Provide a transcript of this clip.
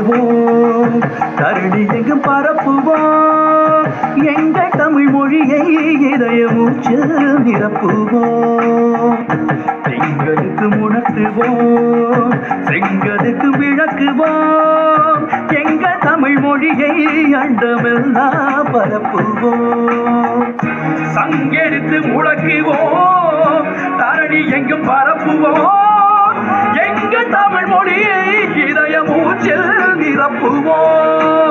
பரப்புவோம், தரணி எங்கும் பரப்புவோம், எங்கள் தமிழ் மொழியை இதய மூச்சு நிரப்புவோம். எங்களுக்கு உணர்த்துவோம், செங்கலுக்கு விளக்குவோம், எங்கள் தமிழ் மொழியை அண்டமெல்லாம் பரப்புவோம். சங்கெடுத்து முழக்குவோம், தரணி எங்கும் பரப்புவோம், எங்கள் தமிழ் மொழியை இதய மூச்சில் நிரப்புவோம்.